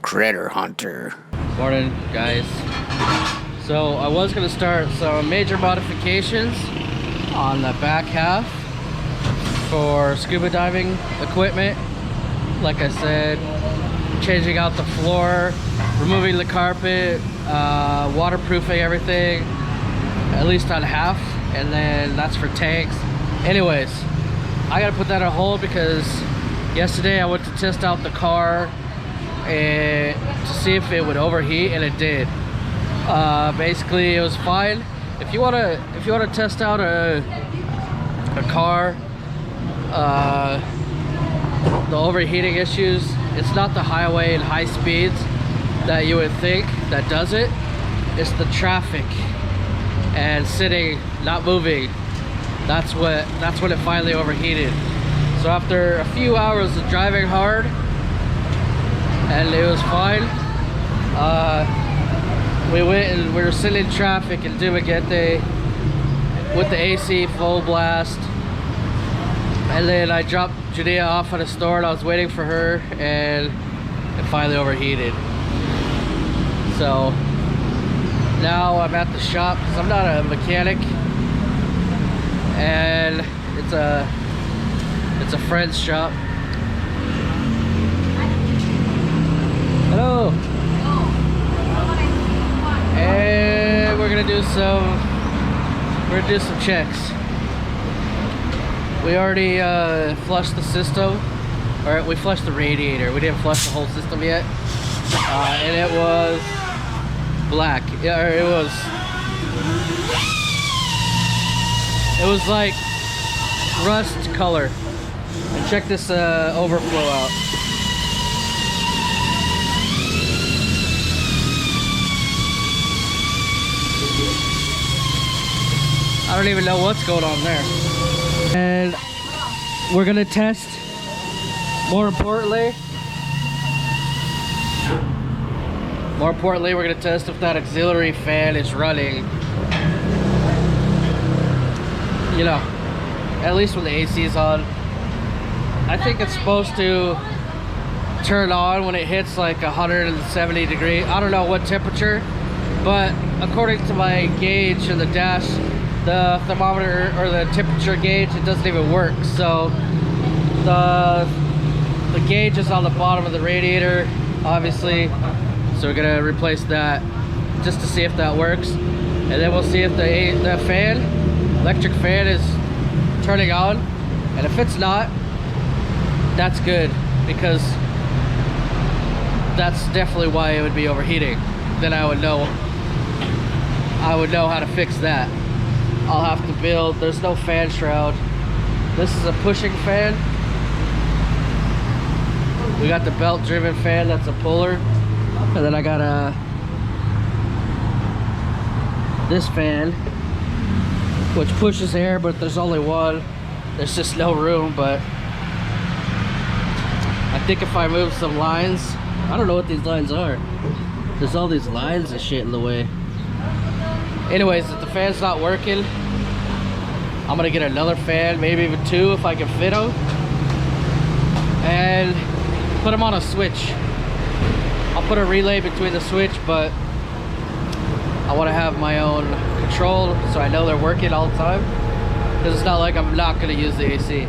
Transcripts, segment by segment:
Critter Hunter. Morning, guys. So I was gonna start some major modifications on the back half for scuba diving equipment. Like I said, changing out the floor, removing the carpet, waterproofing everything, at least on half, and then that's for tanks. Anyways, I gotta put that on hold because yesterday I went to test out the car and to see if it would overheat, and it did. Basically, it was fine. If you wanna test out a car, the overheating issues, it's not the highway and high speeds that you would think that does it. It's the traffic and sitting, not moving. That's when it finally overheated. So after a few hours of driving hard, and it was fine, we went and we were sitting in traffic in Dumaguete with the AC full blast, and then I dropped Judea off at a store and I was waiting for her, and it finally overheated. So now I'm at the shop because I'm not a mechanic, and it's a friend's shop. Hello. And we're gonna do some checks. We already flushed the system, or we flushed the radiator. We didn't flush the whole system yet, and it was black. Yeah, or it was like rust color. And check this overflow out. I don't even know what's going on there. And we're gonna test, more importantly, we're gonna test if that auxiliary fan is running. You know, at least when the AC is on. I think it's supposed to turn on when it hits like 170 degrees. I don't know what temperature, but according to my gauge in the dash, the thermometer or the temperature gauge, it doesn't even work. So the gauge is on the bottom of the radiator, obviously. So we're gonna replace that just to see if that works, and then we'll see if the electric fan is turning on. And if it's not, that's good, because that's definitely why it would be overheating. Then I would know how to fix that. I'll have to build, there's no fan shroud. This is a pushing fan. We got the belt driven fan, that's a puller. And then I got this fan, which pushes air, but there's only one. There's just no room, but I think if I move some lines, I don't know what these lines are. There's all these lines and shit in the way. Anyways, if the fan's not working, I'm gonna get another fan, maybe even two if I can fit them, and put them on a switch. I'll put a relay between the switch, but I want to have my own control so I know they're working all the time, because it's not like I'm not gonna use the AC.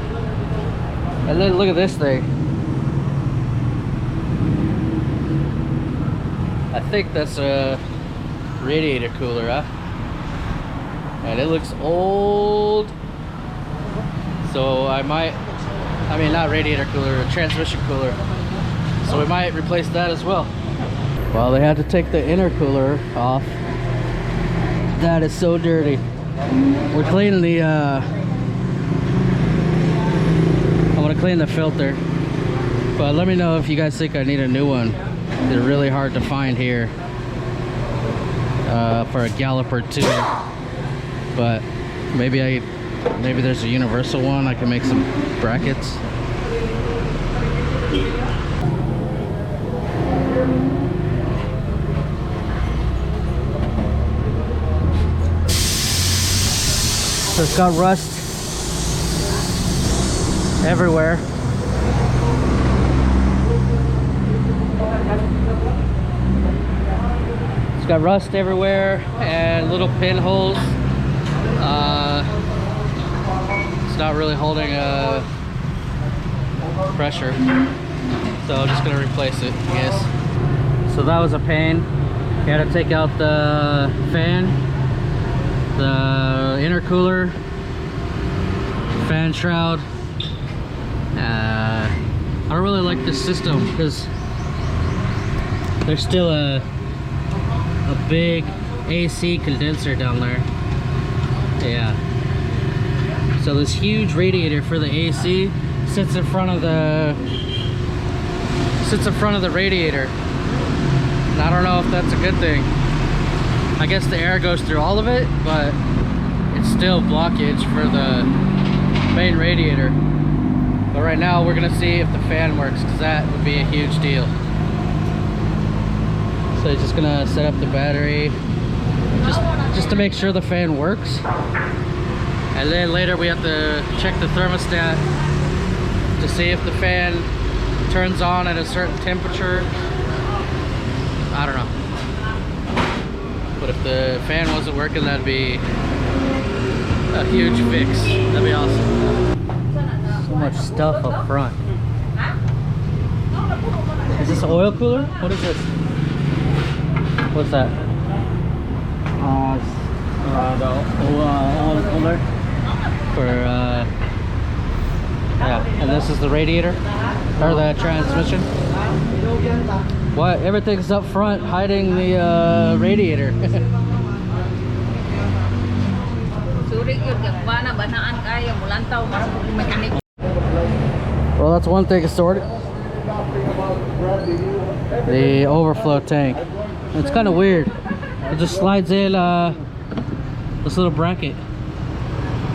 And then look at this thing. I think that's a radiator cooler, huh? And it looks old, so not radiator cooler, a transmission cooler. So we might replace that as well. Well, they had to take the intercooler off. That is so dirty. We're cleaning the, I'm gonna clean the filter. But let me know if you guys think I need a new one. They're really hard to find here for a galloper too. But maybe there's a universal one. I can make some brackets. So it's got rust everywhere. It's got rust everywhere and little pinholes. It's not really holding pressure, so I'm just gonna replace it, I guess. So that was a pain. You had to take out the fan, the intercooler, fan shroud. I don't really like this system because there's still a big AC condenser down there. Yeah. So this huge radiator for the AC sits in front of the radiator. And I don't know if that's a good thing. I guess the air goes through all of it, but it's still blockage for the main radiator. But right now we're gonna see if the fan works, because that would be a huge deal. So just gonna set up the battery just to make sure the fan works. And then later we have to check the thermostat to see if the fan turns on at a certain temperature. I don't know. But if the fan wasn't working, that'd be a huge fix. That'd be awesome. So much stuff up front. Is this an oil cooler? What is this? What's that? The oil cooler for yeah. And this is the radiator or the transmission. What? Everything's up front, hiding the radiator. Well, that's one thing sorted. The overflow tank. It's kind of weird. It just slides in this little bracket.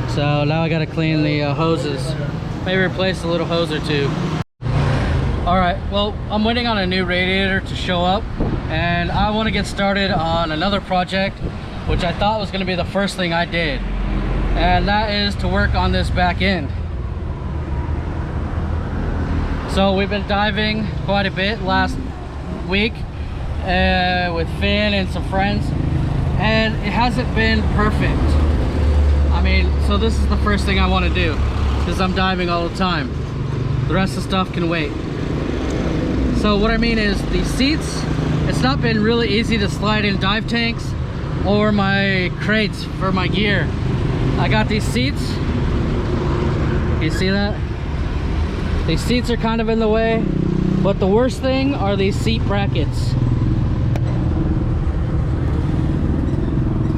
So now I gotta clean the hoses. Maybe replace a little hose or two. Alright, well, I'm waiting on a new radiator to show up, and I want to get started on another project, which I thought was going to be the first thing I did, and that is to work on this back end. So we've been diving quite a bit last week with Finn and some friends, and it hasn't been perfect. I mean, so this is the first thing I want to do, because I'm diving all the time. The rest of the stuff can wait. So what I mean is the seats, it's not been really easy to slide in dive tanks or my crates for my gear. I got these seats. You see that? These seats are kind of in the way, but the worst thing are these seat brackets.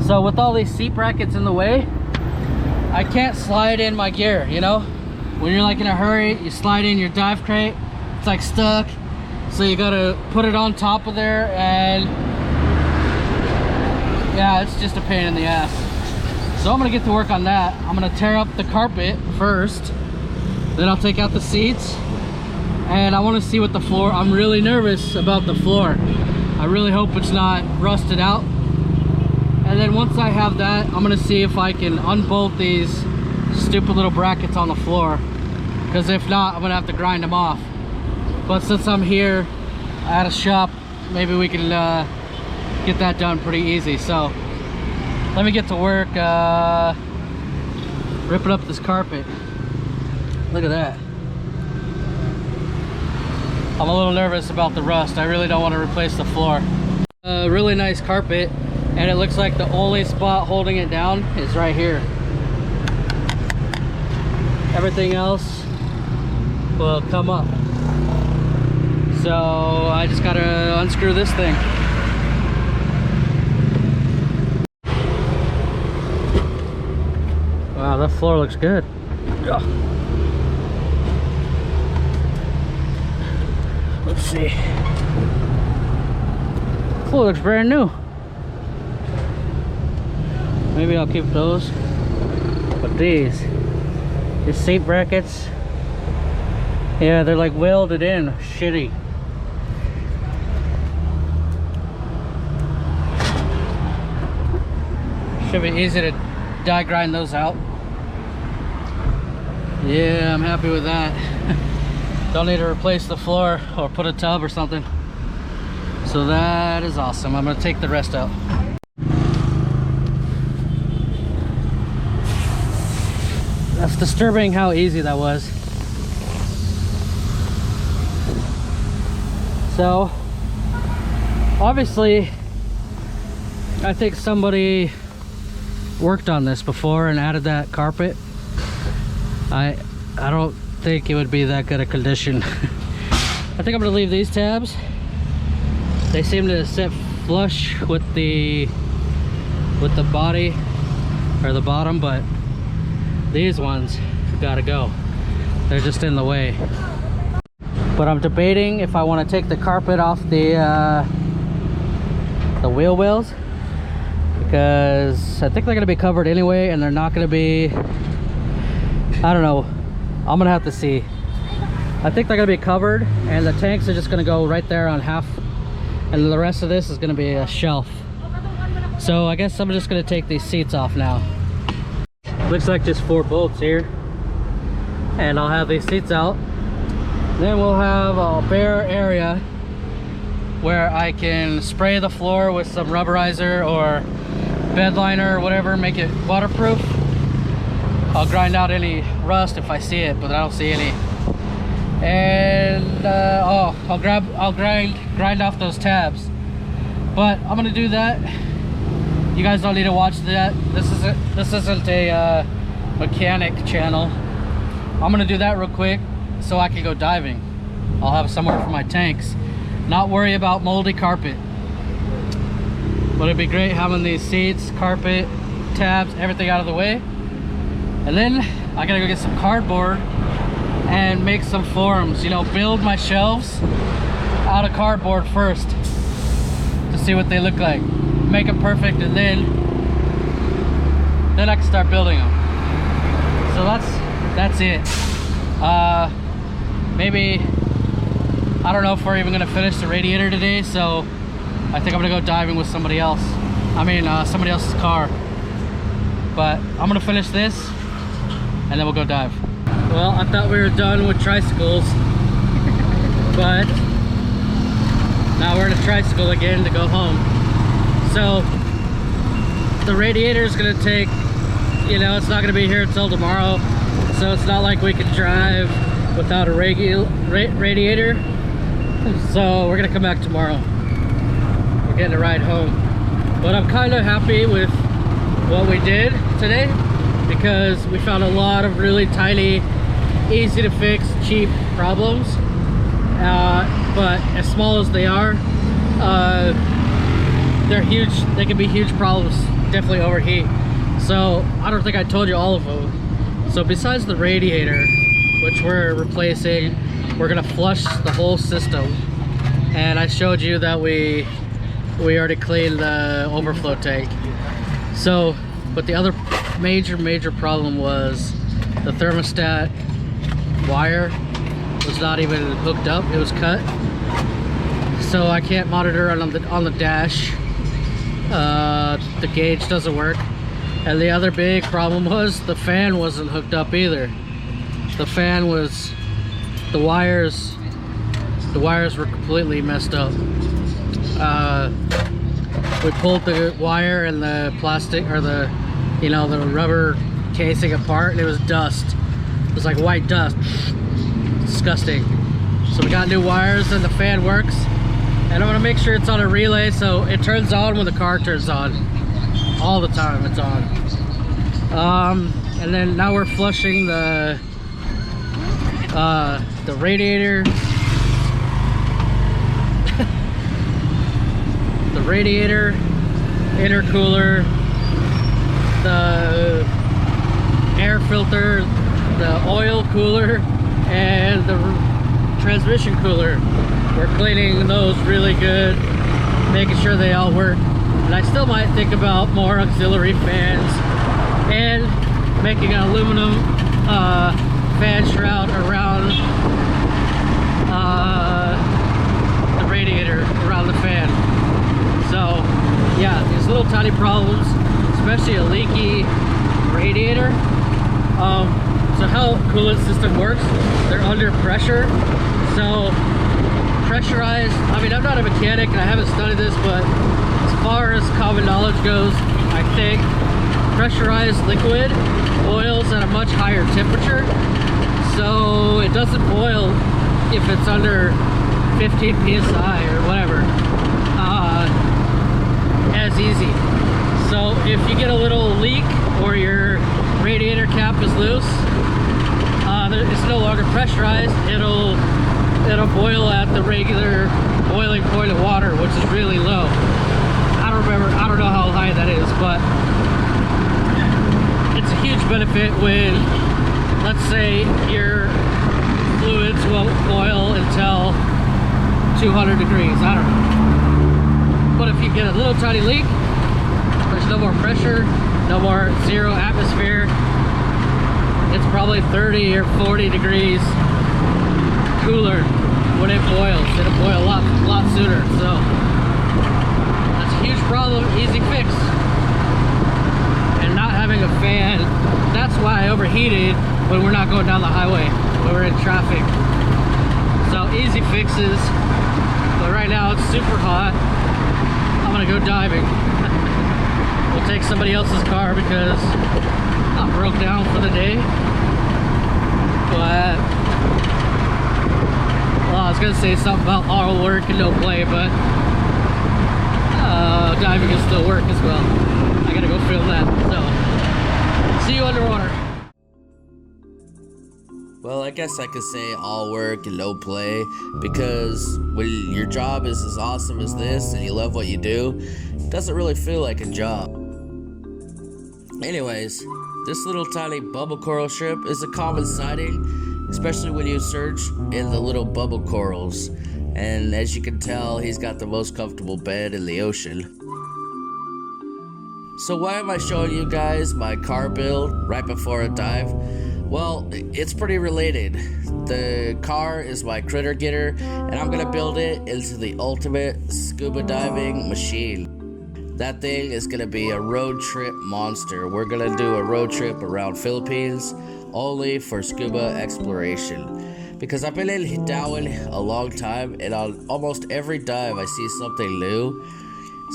So with all these seat brackets in the way, I can't slide in my gear, you know? When you're like in a hurry, you slide in your dive crate, it's like stuck. So you gotta put it on top of there, and yeah, it's just a pain in the ass. So I'm gonna get to work on that. I'm gonna tear up the carpet first, then I'll take out the seats, and I want to see what the floor, I'm really nervous about the floor. I really hope it's not rusted out. And then once I have that, I'm gonna see if I can unbolt these stupid little brackets on the floor, because if not, I'm gonna have to grind them off. But since I'm here at a shop, maybe we can get that done pretty easy. So let me get to work ripping up this carpet. Look at that. I'm a little nervous about the rust. I really don't want to replace the floor. A really nice carpet, and it looks like the only spot holding it down is right here. Everything else will come up. So I just gotta unscrew this thing. Wow, that floor looks good. Yeah. Let's see. Floor looks brand new. Maybe I'll keep those. But these seat brackets, yeah, they're like welded in. Shitty. Should be easy to die grind those out. Yeah, I'm happy with that. Don't need to replace the floor or put a tub or something. So that is awesome. I'm gonna take the rest out. That's disturbing how easy that was. So, obviously, I think somebody worked on this before and added that carpet. I don't think it would be that good a condition. I think I'm gonna leave these tabs. They seem to sit flush with the body or the bottom, but these ones gotta go. They're just in the way. But I'm debating if I want to take the carpet off the wheel wells, because I think they're gonna be covered anyway, and they're not gonna be, I don't know, I'm gonna have to see. I think they're gonna be covered, and the tanks are just gonna go right there on half, and the rest of this is gonna be a shelf. So I guess I'm just gonna take these seats off now. Looks like just 4 bolts here, and I'll have these seats out. Then we'll have a bare area where I can spray the floor with some rubberizer or bed liner or whatever, make it waterproof. I'll grind out any rust if I see it, but I don't see any. And I'll grind off those tabs. But I'm gonna do that. You guys don't need to watch that. This isn't a mechanic channel. I'm gonna do that real quick so I can go diving. I'll have somewhere for my tanks. Not worry about moldy carpet. But it'd be great having these seats, carpet, tabs, everything out of the way. And then I gotta go get some cardboard and make some forms, you know, build my shelves out of cardboard first to see what they look like, make them perfect, and then I can start building them. So that's it. Maybe, I don't know if we're even gonna finish the radiator today, so I think I'm gonna go diving with somebody else. Somebody else's car. But I'm gonna finish this and then we'll go dive. Well, I thought we were done with tricycles, but now we're in a tricycle again to go home. So the radiator is gonna take, you know, it's not gonna be here until tomorrow, so it's not like we can drive without a radiator. So we're gonna come back tomorrow. We're getting a ride home. But I'm kind of happy with what we did today, because we found a lot of really tiny, easy to fix, cheap problems. But as small as they are, they're huge. They can be huge problems, definitely overheat. So I don't think I told you all of them. So besides the radiator, which we're replacing, we're gonna flush the whole system. And I showed you that we already cleaned the overflow tank. So, but the other major problem was the thermostat wire was not even hooked up, it was cut. So I can't monitor on the dash. The gauge doesn't work. And the other big problem was the fan wasn't hooked up either. The fan was, the wires were completely messed up. We pulled the wire and the plastic, or the rubber casing apart, and it was dust. It was like white dust. Disgusting. So we got new wires and the fan works. And I'm gonna make sure it's on a relay so it turns on when the car turns on. All the time it's on. And then now we're flushing the radiator. The radiator, intercooler, the air filter, the oil cooler, and the transmission cooler. We're cleaning those really good, making sure they all work. And I still might think about more auxiliary fans and making an aluminum fan shroud around the radiator, around the fan. So yeah, these little tiny problems, especially a leaky radiator, So how coolant system works, they're under pressure. So pressurized, I mean, I'm not a mechanic and I haven't studied this, but as far as common knowledge goes, I think pressurized liquid boils at a much higher temperature. So it doesn't boil if it's under 15 psi or whatever, as easy. So if you get a little leak or your radiator cap is loose, it's no longer pressurized. It'll boil at the regular boiling point of water, which is really low. I don't know how high that is, but it's a huge benefit when, let's say, your fluids won't boil until 200 degrees. I don't know. But if you get a little tiny leak, there's no more pressure, no more zero atmosphere. It's probably 30 or 40 degrees cooler when it boils. It'll boil a lot sooner. So that's a huge problem, easy fix. And not having a fan, that's why I overheated when we're not going down the highway, when we're in traffic. So easy fixes. But right now it's super hot. I'm gonna go diving. We'll take somebody else's car because I broke down for the day. But well, I was gonna say something about all work and no play, but diving is still work as well. I gotta go film that. So see you underwater. Well, I guess I could say all work and no play, because when your job is as awesome as this and you love what you do, it doesn't really feel like a job. Anyways, this little tiny bubble coral shrimp is a common sighting, especially when you search in the little bubble corals. And as you can tell, he's got the most comfortable bed in the ocean. So why am I showing you guys my car build right before a dive? Well, it's pretty related. The car is my critter getter, and I'm gonna build it into the ultimate scuba diving machine. That thing is gonna be a road trip monster. We're gonna do a road trip around Philippines only for scuba exploration. Because I've been in Darwin a long time, and on almost every dive I see something new.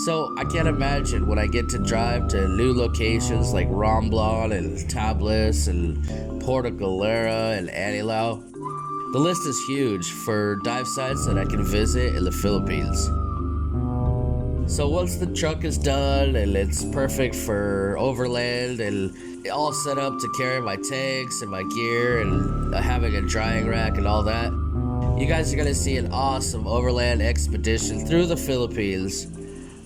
So I can't imagine when I get to drive to new locations like Romblon and Tablis and Porto Galera and Anilao. The list is huge for dive sites that I can visit in the Philippines. So once the truck is done and it's perfect for overland and all set up to carry my tanks and my gear and having a drying rack and all that, you guys are gonna see an awesome overland expedition through the Philippines,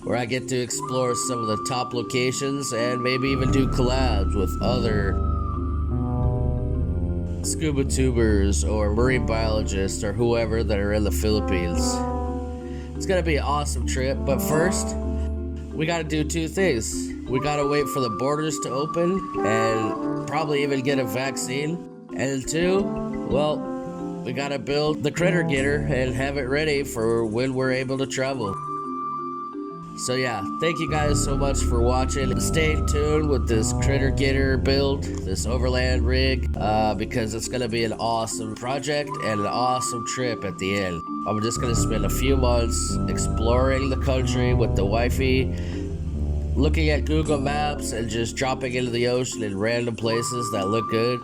where I get to explore some of the top locations and maybe even do collabs with other scuba tubers or marine biologists or whoever that are in the Philippines. It's gonna be an awesome trip, but first, we gotta do two things. We gotta wait for the borders to open and probably even get a vaccine. And two, well, we gotta build the critter getter and have it ready for when we're able to travel. So yeah, thank you guys so much for watching. Stay tuned with this critter getter build, this overland rig, because it's gonna be an awesome project and an awesome trip at the end. I'm just gonna spend a few months exploring the country with the wifey, looking at Google Maps and just dropping into the ocean in random places that look good,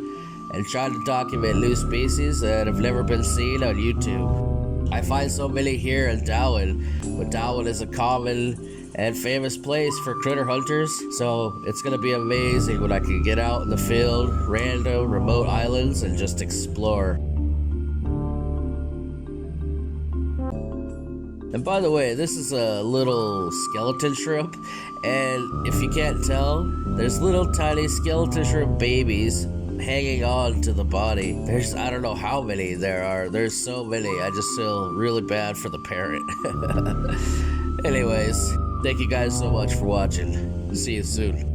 and trying to document new species that have never been seen on YouTube. I find so many here in Darwin, but Darwin is a common and famous place for critter hunters, so it's gonna be amazing when I can get out in the field, random remote islands, and just explore. And by the way, this is a little skeleton shrimp, and if you can't tell, there's little tiny skeleton shrimp babies hanging on to the body. I don't know how many there are. There's so many. I just feel really bad for the parent. Anyways, thank you guys so much for watching. See you soon.